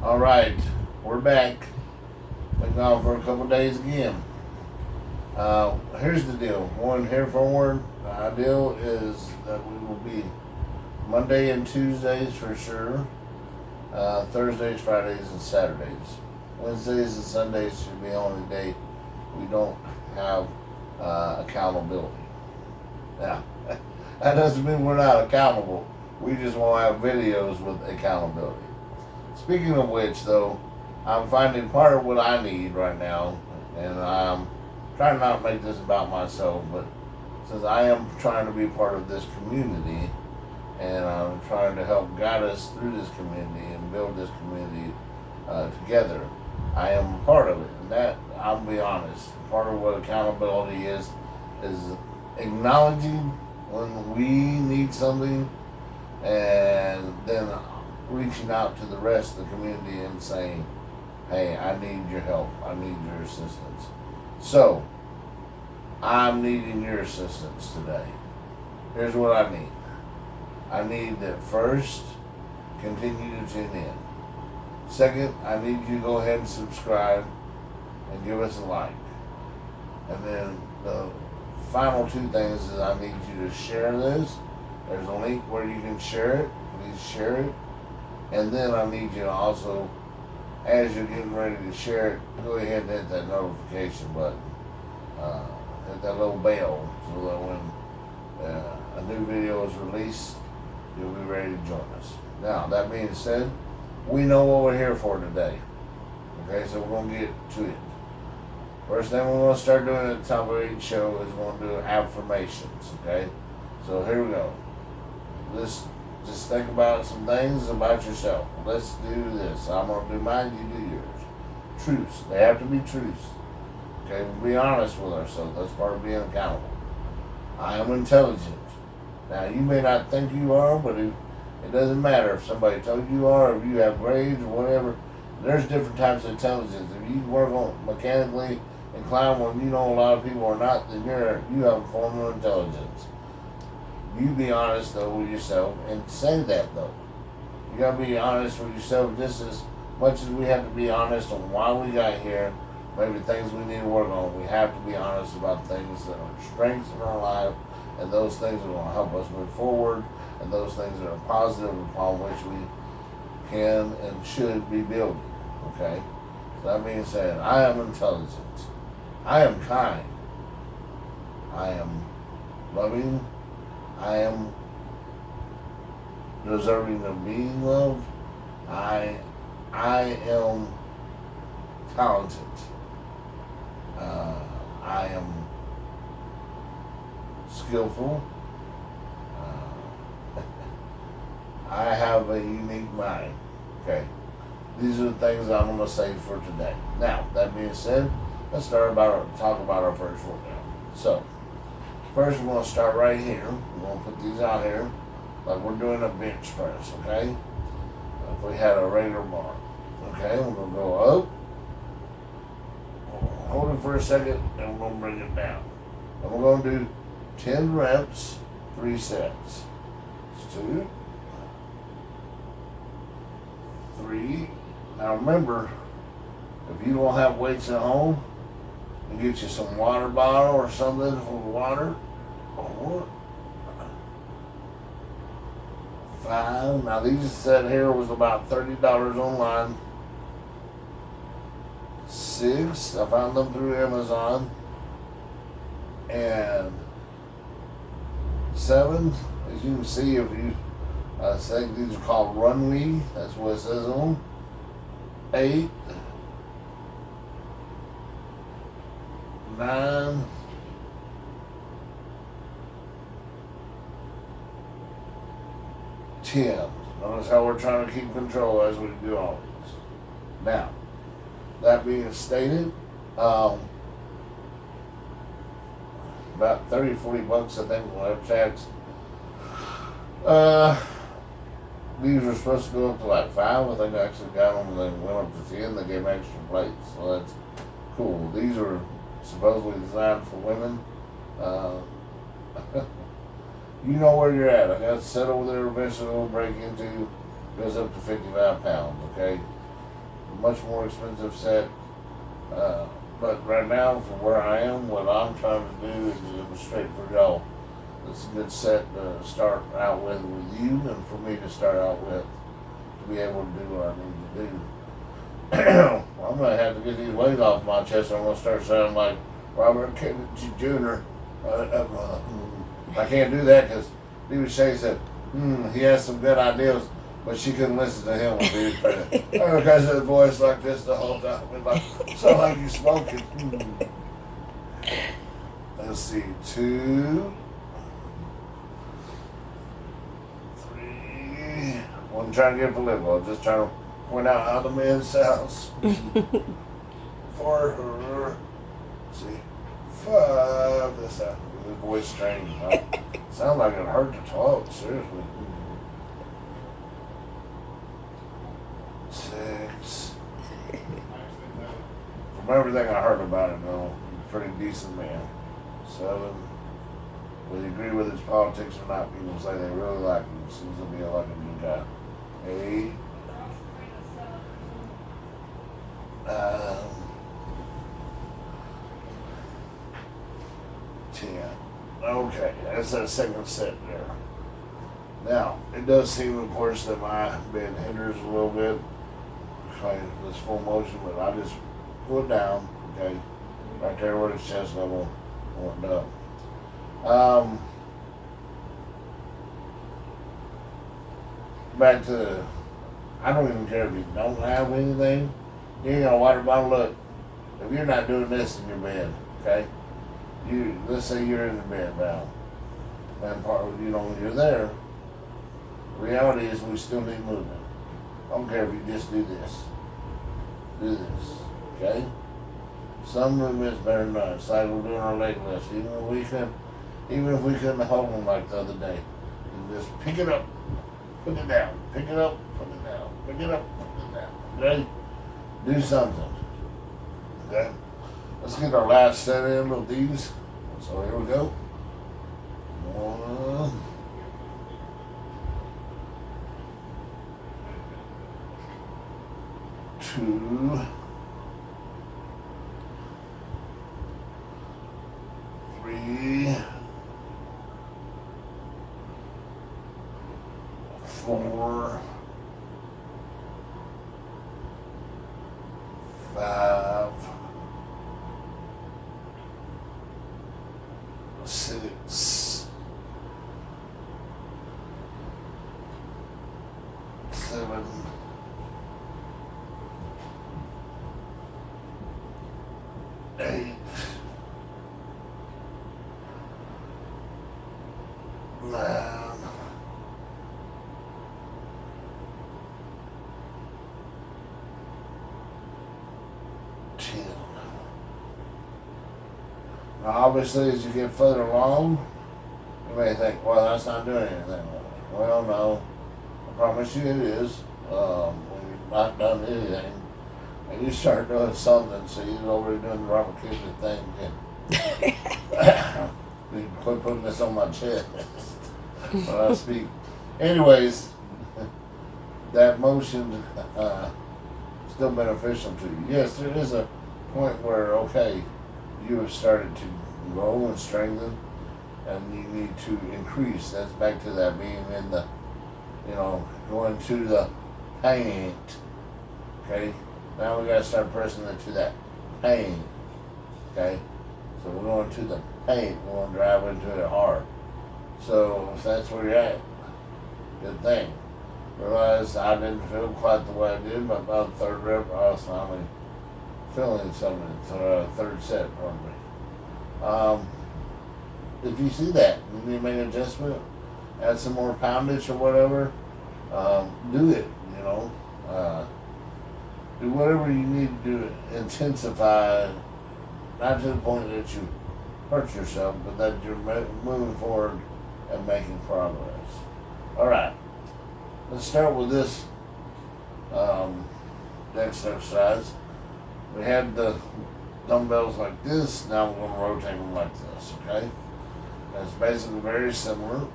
All right, we're back. Been gone for a couple days again. Here's the deal. One here forward, the ideal is that we will be Monday and Tuesdays for sure. Thursdays, Fridays, and Saturdays. Wednesdays and Sundays should be the only day we don't have accountability. Now, that doesn't mean we're not accountable. We just won't have videos with accountability. Speaking of which, though, I'm finding part of what I need right now, and I'm trying not to make this about myself, but since I am trying to be part of this community, and I'm trying to help guide us through this community and build this community together, I am a part of it. And that, I'll be honest, part of what accountability is acknowledging when we need something, and then reaching out to the rest of the community and saying, hey, I need your help. I need your assistance. So, I'm needing your assistance today. Here's what I need. I need that first, continue to tune in. Second, I need you to go ahead and subscribe and give us a like. And then the final two things is I need you to share this. There's a link where you can share it. Please share it. And then I need you to also, as you're getting ready to share it, go ahead and hit that notification button. Hit that little bell so that when a new video is released, you'll be ready to join us. Now, that being said, we know what we're here for today. Okay, so we're going to get to it. First thing we're going to start doing at the top of each show is we're going to do affirmations. Okay, so here we go. Just think about some things about yourself. Let's do this. I'm going to do mine, you do yours. Truths. They have to be truths. Okay, we'll be honest with ourselves. That's part of being accountable. I am intelligent. Now, you may not think you are, but it doesn't matter if somebody told you are, or if you have grades or whatever. There's different types of intelligence. If you work on mechanically inclined when you know a lot of people are not, then you have a form of intelligence. You be honest though with yourself and say that though. You gotta be honest with yourself just as much as we have to be honest on why we got here, maybe things we need to work on. We have to be honest about things that are strengths in our life, and those things that will help us move forward, and those things that are positive upon which we can and should be building. Okay? So that being said, I am intelligent. I am kind. I am loving. I am deserving of being loved. I am talented. I am skillful. I have a unique mind. Okay. These are the things I'm going to say for today. Now, that being said, let's talk about our first workout. So, first, we're going to start right here. We're going to put these out here like we're doing a bench press, okay? If we had a regular bar. Okay, we're going to go up. Hold it for a second, and we're going to bring it down. And we're going to do 10 reps, 3 sets. It's 2, 3. Now remember, if you don't have weights at home, you get you some water bottle or something for water. 4, 5. Now these set here was about $30 online. 6. I found them through Amazon. And 7, as you can see, if you, I think these are called Runway. That's what it says on them. 8, 9, 10. Notice how we're trying to keep control as we do all these. Now, that being stated, about 30-40 bucks, I think, we'll have chats. These were supposed to go up to like 5. I think I actually got them and they went up to 10. They gave extra plates, so that's cool. These are supposedly designed for women. You know where you're at. I got a set over there eventually we'll break into. Goes up to 55 pounds, okay? a much more expensive set. But right now, for where I am, what I'm trying to do is demonstrate for y'all. It's a good set to start out with you, and for me to start out with, to be able to do what I need to do. I'm gonna have to get these weights off my chest. Or I'm gonna start sounding like Robert Kennedy Jr. I can't do that because Stevie Shay said he has some good ideas, but she couldn't listen to him when he was pregnant. Because his voice like this the whole time. It's like, sound like you smoking. Let's see, 2, 3. Wasn't trying to get political. I was just trying to point out how the man sounds. For her. Let's see, 5. That's how his voice strained. Sounds like it hurt to talk. Seriously. 6. From everything I heard about him, though, he's a pretty decent man. 7. Whether you agree with his politics or not, people say they really like him. Seems to be like a good guy. 8. 10. Okay, that's that second set there. Now, it does seem, of course, that my bed hinders a little bit. Okay, this full motion, but I just pull it down, okay, right there where it's chest level, warmed up. Back to, I don't even care if you don't have anything. You ain't got a water bottle. Look, if you're not doing this in your bed, okay, let's say you're in the bed now, and you're there. Reality is we still need movement. I don't care if you just do this. Do this, okay? Some movement's better than none. It's like we're doing our leg lifts. Even if we couldn't hold them like the other day, you just pick it up, put it down, pick it up, put it down, pick it up, put it down. Okay? Do something. Okay? Let's get our last set in of these. So here we go. 1, 2, 3, 4, 5, 6, 7, 8, 9, 10. Now, obviously, as you get further along, you may think, well, that's not doing anything. Well, no. I promise you it is. When you've not done anything, and you start doing something, so you're already doing the Robert Kennedy thing, and you quit putting this on my chest when I speak. Anyways, that motion still beneficial to you. Yes, there is a point where, okay, you have started to grow and strengthen, and you need to increase. That's back to that being in the, going to the paint. Okay? Now we gotta start pressing it to that paint. Okay? So we're going to the paint. We're going to drive into it hard. So if that's where you're at, good thing. Realized I didn't feel quite the way I did, but about the 3rd rep, I was finally feeling something. 3rd set, probably. If you see that, you need to make an adjustment, add some more poundage or whatever, do it, do whatever you need to do to intensify, not to the point that you hurt yourself, but that you're moving forward and making progress. All right, let's start with this next exercise. We had the dumbbells like this, now we're going to rotate them like this, okay? That's basically very similar,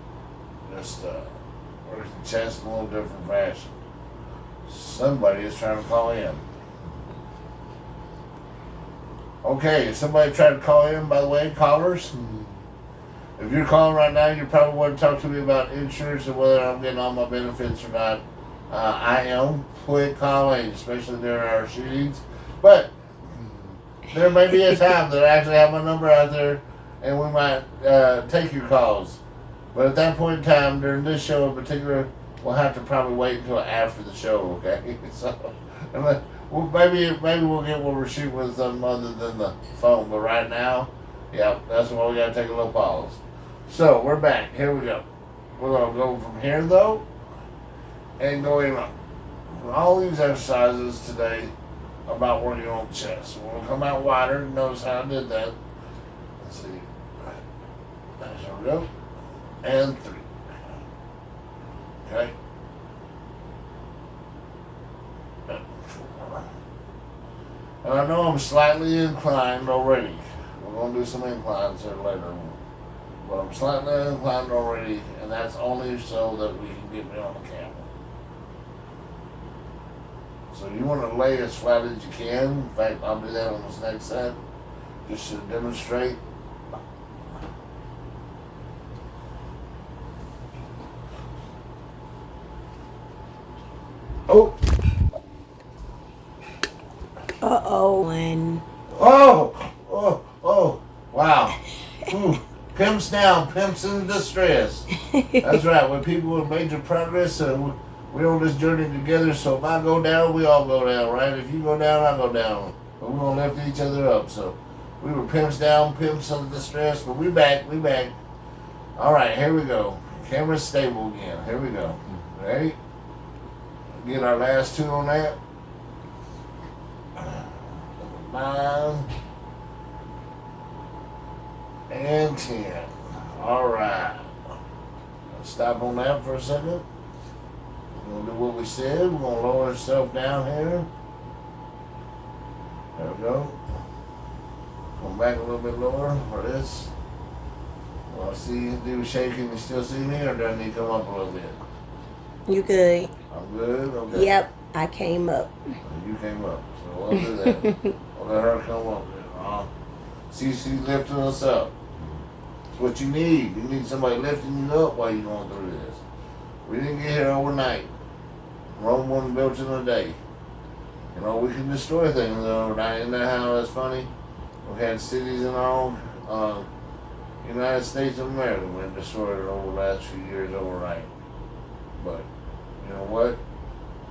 just works the chest in a little different fashion. Somebody is trying to call in. Okay, somebody tried to call in, by the way, callers. If you're calling right now, you probably want to talk to me about insurance and whether I'm getting all my benefits or not. I am. Quit calling, especially during our shootings. But there may be a time that I actually have my number out there and we might take your calls. But at that point in time, during this show in particular, we'll have to probably wait until after the show, okay? So, well, maybe we'll get what we're shooting with something other than the phone. But right now, yeah, that's why we got to take a little pause. So, we're back. Here we go. We're going to go from here, though, and going on. All these exercises today about working on the chest. So we're going to come out wider. Notice how I did that. Let's see. There we go. And 3. Okay. And 4. And I know I'm slightly inclined already. We're going to do some inclines here later. But I'm slightly inclined already, and that's only so that we can get me on the camera. So you want to lay as flat as you can. In fact, I'll do that on this next set, just to demonstrate. Oh. And Oh. Wow. Pimps down, pimps in distress. That's right. When people have major progress, we're on this journey together. So if I go down, we all go down, right? If you go down, I go down. But we're gonna lift each other up. So we were pimps down, pimps in distress, but we back. All right, here we go. Camera's stable again. Here we go. Ready? Get our last 2 on that. 9 and 10. All right. Let's stop on that for a second. We're going to do what we said. We're going to lower ourselves down here. There we go. Come back a little bit lower for this. Well, I see you do shaking. You still see me, or do I need to come up a little bit? you good? I'm good? Okay. Yep, I came up. You came up, so we'll do that. We'll let her come up there. She's lifting us up. It's what you need. You need somebody lifting you up while you're going through this. We didn't get here overnight. Rome wasn't built in a day. You know, we can destroy things overnight. Isn't that how that's funny? We've had cities in our own United States of America been destroyed over the last few years overnight. But you know what?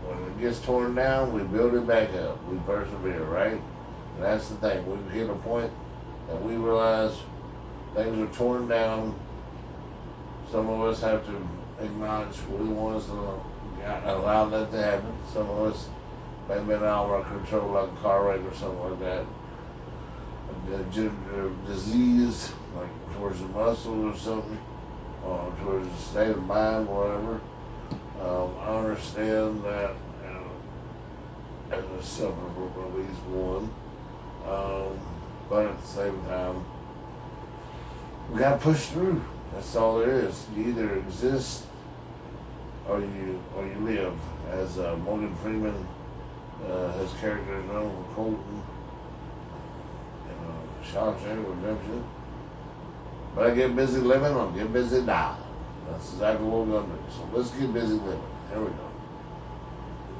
When it gets torn down, we build it back up. We persevere, right? And that's the thing. We've hit a point that we realize things are torn down. Some of us have to acknowledge we're the ones that allow that to happen. Some of us may have been out of our control, like a car wreck or something like that. A disease, like towards the muscles or something, or towards the state of mind, whatever. I understand that as a sufferer from at least one. But at the same time, we gotta push through. That's all there is. You either exist or you live. As Morgan Freeman, his character is known for Colton in Shawshank Redemption. But I get busy living, I'll get busy dying. That's exactly what we're gonna do. So let's get busy living. Here we go.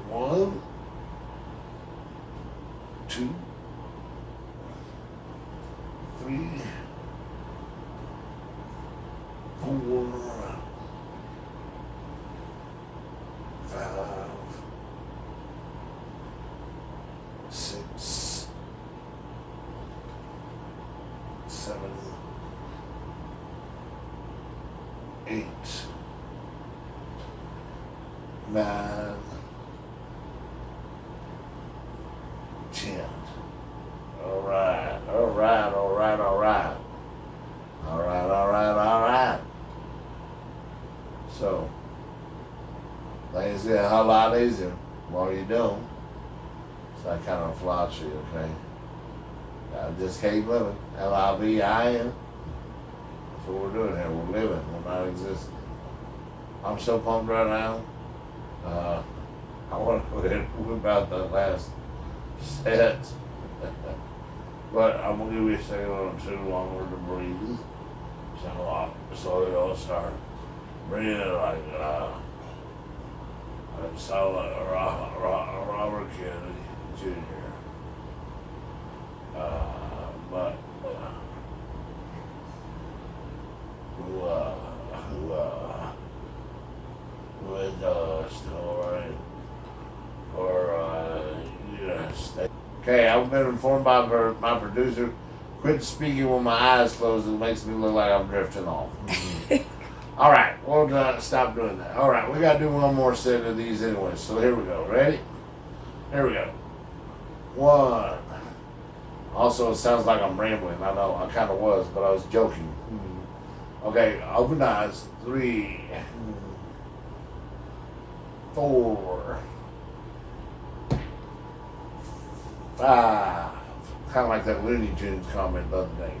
1, 2, 3, 4, 5, 6, 7, 8, 9, 10. All right. So, things get a whole lot easier while you don't. So I kind of philosophy, okay? I just keep living. L-I-V-I-N. That's what we're doing here. We're living. We're not existing. I'm so pumped right now. I want to go ahead and whip out the last set. But I'm gonna give you a second or two longer to breathe. So it'll start breathing like sound like Robert Kennedy Jr. But who is still right or yes. Okay, I've been informed by my producer. Quit speaking with my eyes closed. It makes me look like I'm drifting off. All right, we'll stop doing that. All right, we got to do one more set of these anyway. So here we go. Ready? Here we go. One. Also, it sounds like I'm rambling. I know I kind of was, but I was joking. Okay, open eyes. 3, 4, 5. Kind of like that Looney Tunes comment the other day.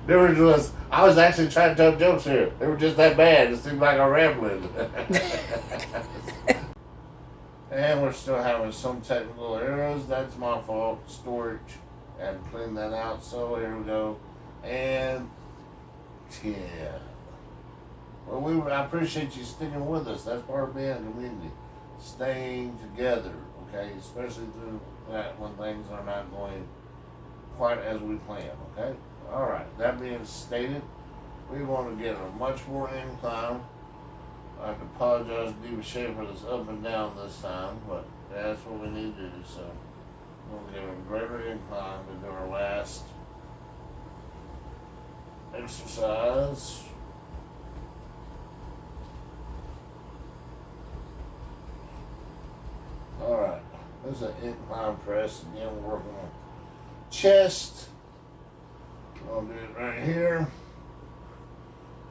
Difference was, I was actually trying to tell jokes here. They were just that bad. It seemed like I'm rambling. And we're still having some technical errors. That's my fault. Storage. And clean that out. So here we go. And 10. Well, I appreciate you sticking with us. That's part of being a community. Staying together. Okay, especially through that when things are not going quite as we plan. Okay, all right. That being stated, we want to get a much more incline. I have to apologize to Diva Shea for this up and down this time, but that's what we need to do. So we'll get a greater incline to do our last exercise. All right, this is an incline press. Again, we're working on chest. I'll do it right here.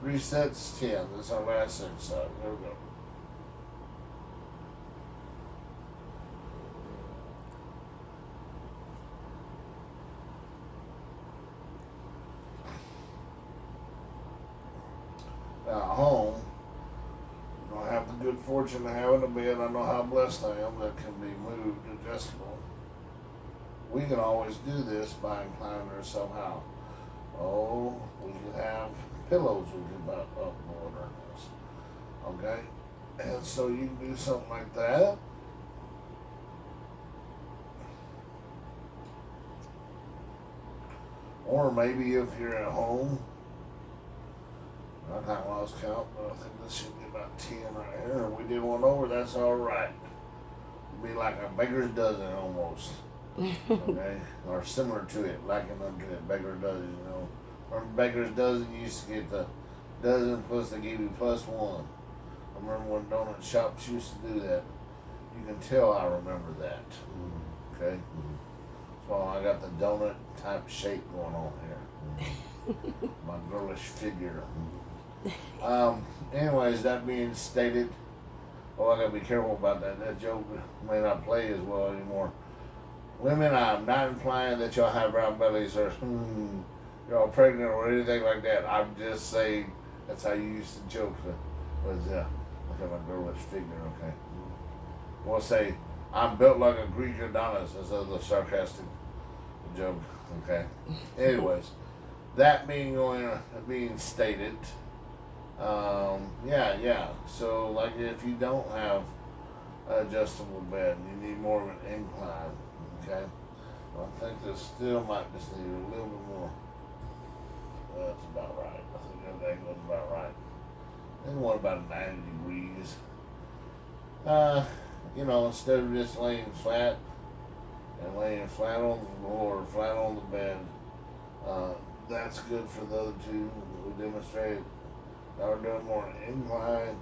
3 sets, 10. This is our last exercise. There we go. Now, at home, you don't have the good fortune of having a bed. I know how blessed I am that can be moved, adjustable. We can always do this by inclining ourselves somehow. Oh, we can have pillows we can put up more than this. Okay? And so you can do something like that. Or maybe if you're at home, I kind of lost count, but I think this should be about 10 right here. If we did one over, that's all right. It'd be like a baker's dozen almost. Okay? Or similar to it, liking unto it, baker's dozen, you know. Or baker's dozen, you used to get the dozen plus they give you plus one. I remember when donut shops used to do that. You can tell I remember that. Okay? So I got the donut type shape going on here. My girlish figure. Anyways, that being stated, I gotta be careful about that. That joke may not play as well anymore. Women, I'm not implying that y'all have round bellies or you're all pregnant or anything like that. I'm just saying that's how you used to joke. Look at my girlish figure, okay? We'll say I'm built like a Greek Adonis instead of the sarcastic joke, okay? Anyways, that being stated, yeah. So like if you don't have an adjustable bed, you need more of an incline, okay? I think this still might just need a little bit more. That's about right. I think that goes about right. And what about 90 degrees? Instead of just laying flat and laying flat on the floor, flat on the bed, that's good for the other two. We demonstrated. Now we're doing more incline.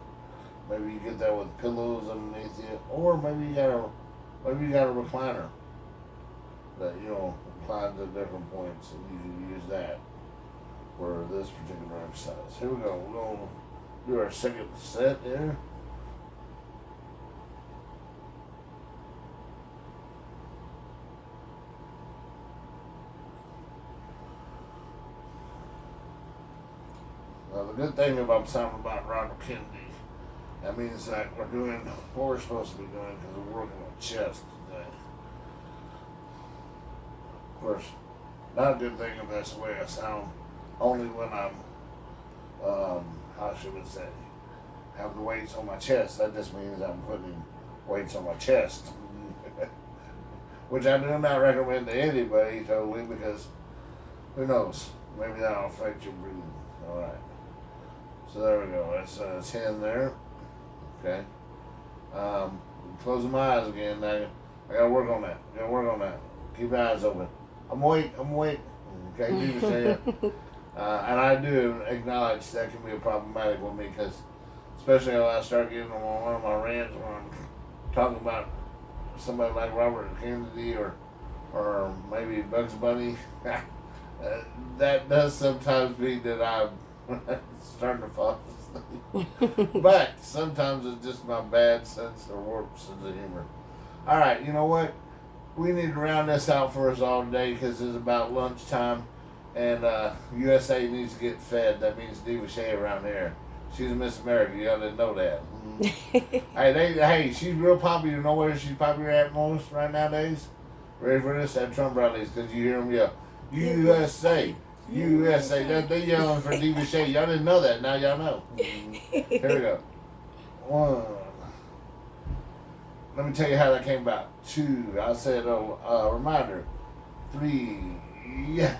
Maybe you get that with pillows underneath you, or maybe you got a recliner that inclines at different points, and you can use that for this particular exercise. Here we go. We're going to do our second set there. Now, the good thing about something about Robert Kennedy, that means that we're doing what we're supposed to be doing because we're working on chest today. Of course, not a good thing if that's the way I sound. Only when I'm, how should we say, have the weights on my chest. That just means I'm putting weights on my chest. Which I do not recommend to anybody totally because who knows? Maybe that'll affect your breathing. Alright. So there we go. That's 10 there. Okay. Closing my eyes again. I gotta work on that. Keep your eyes open. I'm awake. Okay, do the same. And I do acknowledge that can be problematic with me because, especially when I start getting on one of my rants when I'm talking about somebody like Robert Kennedy or maybe Bugs Bunny, that does sometimes mean that I'm starting to fall asleep. But sometimes it's just my bad sense or warped sense of humor. All right, you know what? We need to round this out for us all today because it's about lunchtime, and USA needs to get fed. That means Diva Shea around here. She's Miss America. Y'all didn't know that. Hey, she's real popular. You know where she's popular at most right nowadays? Ready for this? At Trump rallies, because you hear them yell, USA, USA. They yelling for Diva Shea. Y'all didn't know that. Now y'all know. Here we go. 1. Let me tell you how that came about. 2. I said a reminder. 3. Yeah.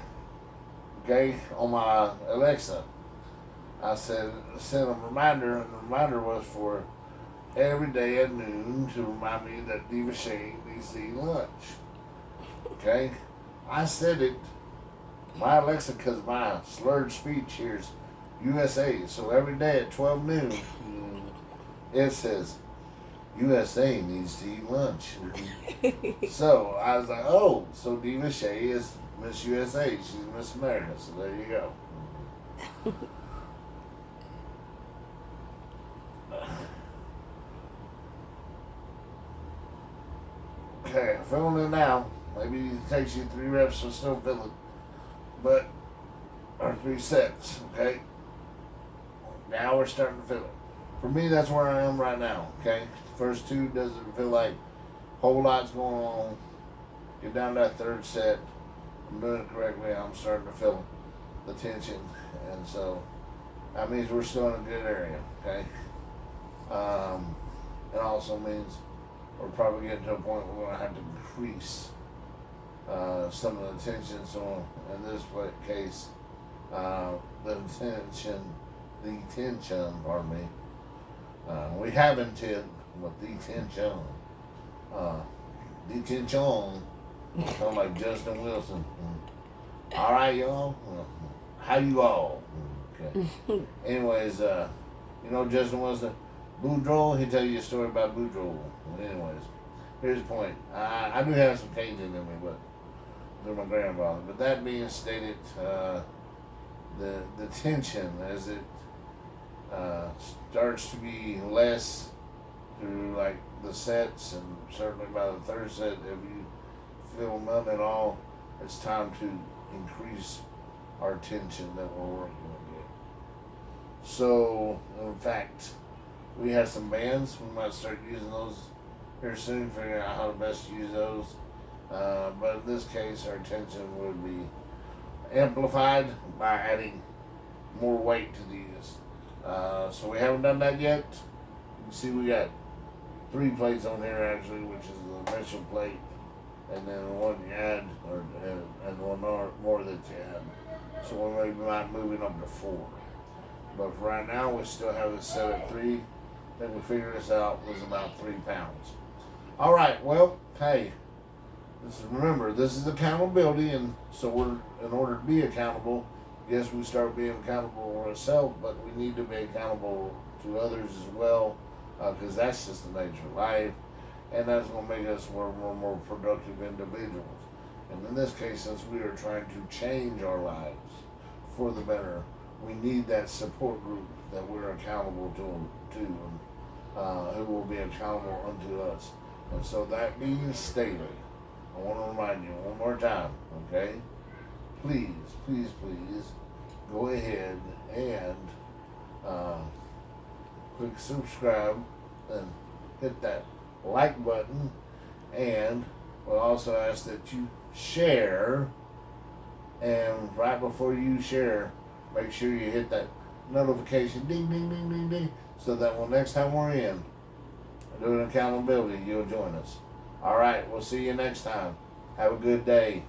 Okay, on my Alexa. I sent a reminder, and the reminder was for every day at noon to remind me that Diva Shea needs to eat lunch. Okay? I said it. My Alexa, because my slurred speech here's USA. So every day at 12 noon, it says, USA needs to eat lunch. So I was like, oh, so Diva Shea is Miss USA. She's Miss America. So there you go. Okay, I'm feeling it now. Maybe it takes you 3 reps to still feel it. But, or 3 sets, okay? Now we're starting to feel it. For me, that's where I am right now, okay? First 2 doesn't feel like a whole lot's going on. Get down to that 3rd set. I'm doing it correctly. I'm starting to feel the tension. And so, that means we're still in a good area, okay? It also means we're probably getting to a point where we're going to have to increase some of the tension. So in this case, the tension, pardon me. We haven't hit with detention. Detention. Sound like Justin Wilson. All right, y'all. How you all? Okay. Anyways, you know Justin Wilson. Boudreaux, he'll tell you a story about Boudreaux. Anyways, here's the point. I do have some Cajun in me, but they're my grandfather. But that being stated, the tension as it starts to be less through like the sets, and certainly by the 3rd set, if you feel none at all, it's time to increase our tension that we're working with. So, in fact, we have some bands. We might start using those here soon, figuring out how to best use those. But in this case, our tension would be amplified by adding more weight to these. So we haven't done that yet. You can see we got 3 plates on here actually, which is the initial plate, and then one you add, and one more that you add. So we might be moving up to 4. But for right now, we still have it set at 3. Then we figured this out was about 3 pounds. All right, well, hey, remember, this is accountability, and so in order to be accountable, yes, we start being accountable for ourselves, but we need to be accountable to others as well, because that's just the nature of life, and that's going to make us more productive individuals. And in this case, since we are trying to change our lives for the better, we need that support group that we're accountable to who will be accountable unto us. And so that being stated, I want to remind you one more time, okay? Please go ahead and click subscribe and hit that like button, and we'll also ask that you share, and right before you share, make sure you hit that notification ding ding ding ding ding, so that when next time we're in doing accountability, you'll join us. All right, we'll see you next time. Have a good day.